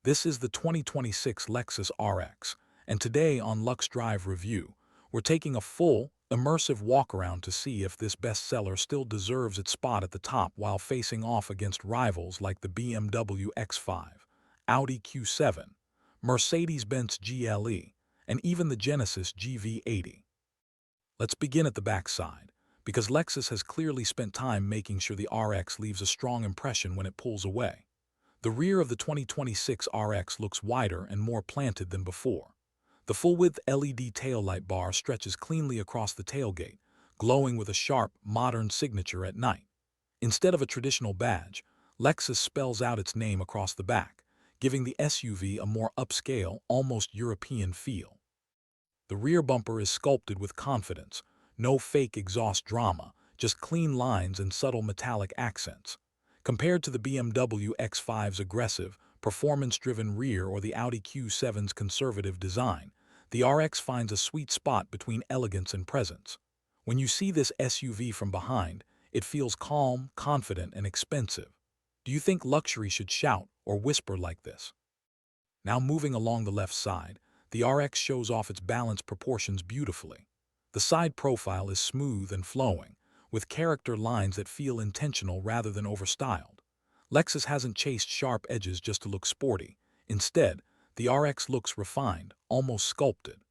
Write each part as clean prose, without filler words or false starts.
This is the 2026 Lexus RX, and today on Lux Drive Review, we're taking a full, immersive walk-around to see if this bestseller still deserves its spot at the top while facing off against rivals like the BMW X5, Audi Q7, Mercedes-Benz GLE, and even the Genesis GV80. Let's begin at the backside, because Lexus has clearly spent time making sure the RX leaves a strong impression when it pulls away. The rear of the 2026 RX looks wider and more planted than before. The full-width LED taillight bar stretches cleanly across the tailgate, glowing with a sharp, modern signature at night. Instead of a traditional badge, Lexus spells out its name across the back, giving the SUV a more upscale, almost European feel. The rear bumper is sculpted with confidence, no fake exhaust drama, just clean lines and subtle metallic accents. Compared to the BMW X5's aggressive, performance-driven rear or the Audi Q7's conservative design, the RX finds a sweet spot between elegance and presence. When you see this SUV from behind, it feels calm, confident, and expensive. Do you think luxury should shout or whisper like this? Now moving along the left side, the RX shows off its balanced proportions beautifully. The side profile is smooth and flowing, with character lines that feel intentional rather than overstyled. Lexus hasn't chased sharp edges just to look sporty. Instead, the RX looks refined, almost sculpted.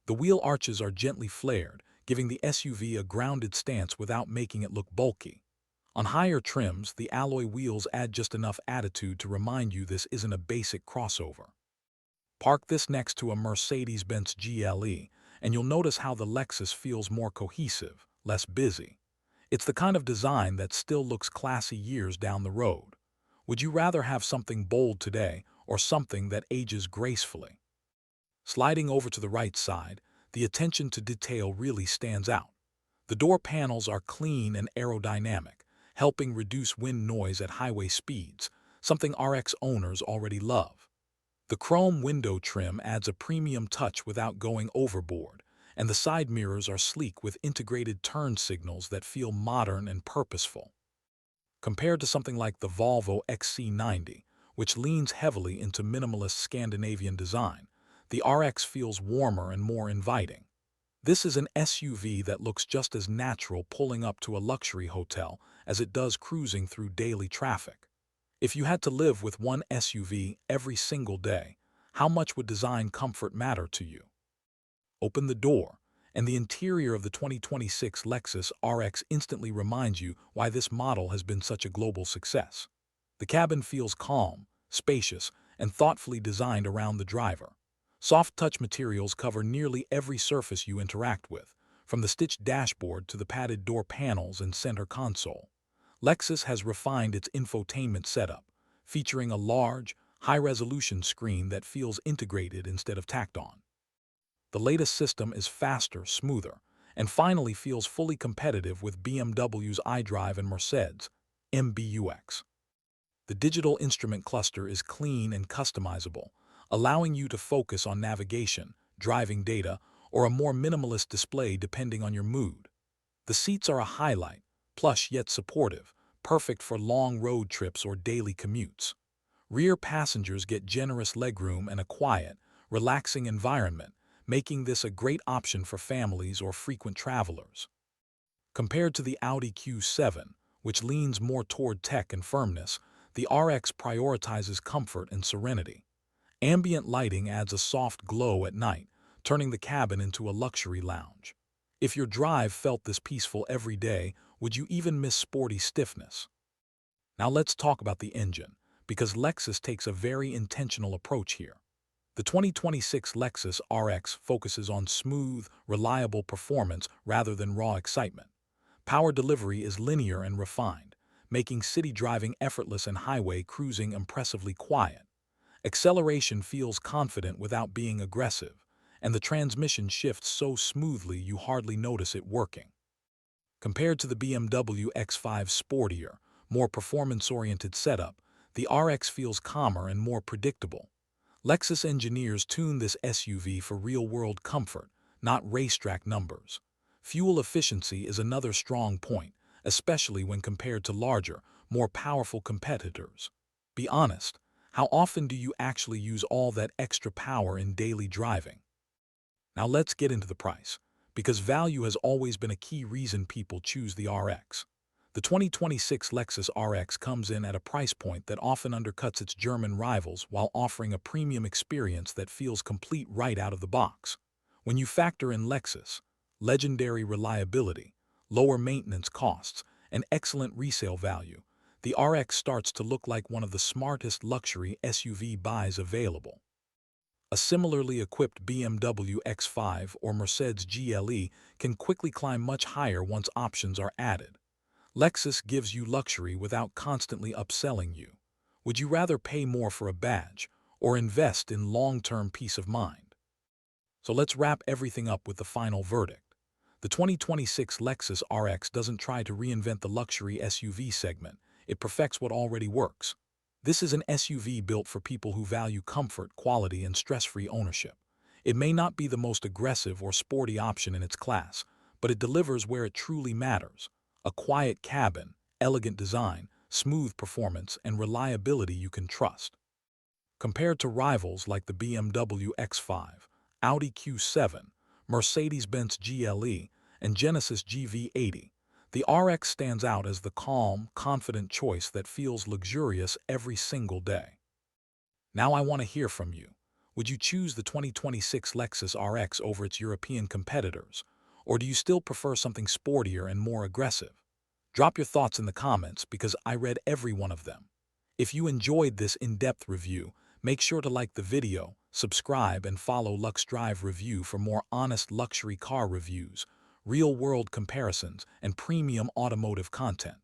The wheel arches are gently flared, giving the SUV a grounded stance without making it look bulky. On higher trims, the alloy wheels add just enough attitude to remind you this isn't a basic crossover. Park this next to a Mercedes-Benz GLE, and you'll notice how the Lexus feels more cohesive, less busy. It's the kind of design that still looks classy years down the road. Would you rather have something bold today or something that ages gracefully? Sliding over to the right side, the attention to detail really stands out. The door panels are clean and aerodynamic, helping reduce wind noise at highway speeds, something RX owners already love. The chrome window trim adds a premium touch without going overboard, and the side mirrors are sleek with integrated turn signals that feel modern and purposeful. Compared to something like the Volvo XC90, which leans heavily into minimalist Scandinavian design, the RX feels warmer and more inviting. This is an SUV that looks just as natural pulling up to a luxury hotel as it does cruising through daily traffic. If you had to live with one SUV every single day, how much would design comfort matter to you? Open the door, and the interior of the 2026 Lexus RX instantly reminds you why this model has been such a global success. The cabin feels calm, spacious, and thoughtfully designed around the driver. Soft touch materials cover nearly every surface you interact with, from the stitched dashboard to the padded door panels and center console. Lexus has refined its infotainment setup, featuring a large, high-resolution screen that feels integrated instead of tacked on. The latest system is faster, smoother, and finally feels fully competitive with BMW's iDrive and Mercedes' MBUX. The digital instrument cluster is clean and customizable, allowing you to focus on navigation, driving data, or a more minimalist display depending on your mood. The seats are a highlight, plush yet supportive, perfect for long road trips or daily commutes. Rear passengers get generous legroom and a quiet, relaxing environment, making this a great option for families or frequent travelers. Compared to the Audi Q7, which leans more toward tech and firmness, the RX prioritizes comfort and serenity. Ambient lighting adds a soft glow at night, turning the cabin into a luxury lounge. If your drive felt this peaceful every day, would you even miss sporty stiffness? Now let's talk about the engine, because Lexus takes a very intentional approach here. The 2026 Lexus RX focuses on smooth, reliable performance rather than raw excitement. Power delivery is linear and refined, making city driving effortless and highway cruising impressively quiet. Acceleration feels confident without being aggressive, and the transmission shifts so smoothly you hardly notice it working. Compared to the BMW X5's sportier, more performance-oriented setup, the RX feels calmer and more predictable. Lexus engineers tune this SUV for real-world comfort, not racetrack numbers. Fuel efficiency is another strong point, especially when compared to larger, more powerful competitors. Be honest, How often do you actually use all that extra power in daily driving? Now let's get into the price, because value has always been a key reason people choose the RX. The 2026 Lexus RX comes in at a price point that often undercuts its German rivals while offering a premium experience that feels complete right out of the box. When you factor in Lexus, legendary reliability, lower maintenance costs, and excellent resale value, the RX starts to look like one of the smartest luxury SUV buys available. A similarly equipped BMW X5 or Mercedes GLE can quickly climb much higher once options are added. Lexus gives you luxury without constantly upselling you. Would you rather pay more for a badge or invest in long-term peace of mind? So let's wrap everything up with the final verdict. The 2026 Lexus RX doesn't try to reinvent the luxury SUV segment. It perfects what already works. This is an SUV built for people who value comfort, quality, and stress-free ownership. It may not be the most aggressive or sporty option in its class, but it delivers where it truly matters: a quiet cabin, elegant design, smooth performance, and reliability you can trust. Compared to rivals like the BMW X5, Audi Q7, Mercedes-Benz GLE, and Genesis GV80, the RX stands out as the calm, confident choice that feels luxurious every single day. Now I want to hear from you. Would you choose the 2026 Lexus RX over its European competitors, or do you still prefer something sportier and more aggressive? Drop your thoughts in the comments because I read every one of them. If you enjoyed this in-depth review, make sure to like the video, subscribe, and follow Lux Drive Review for more honest luxury car reviews, real-world comparisons, and premium automotive content.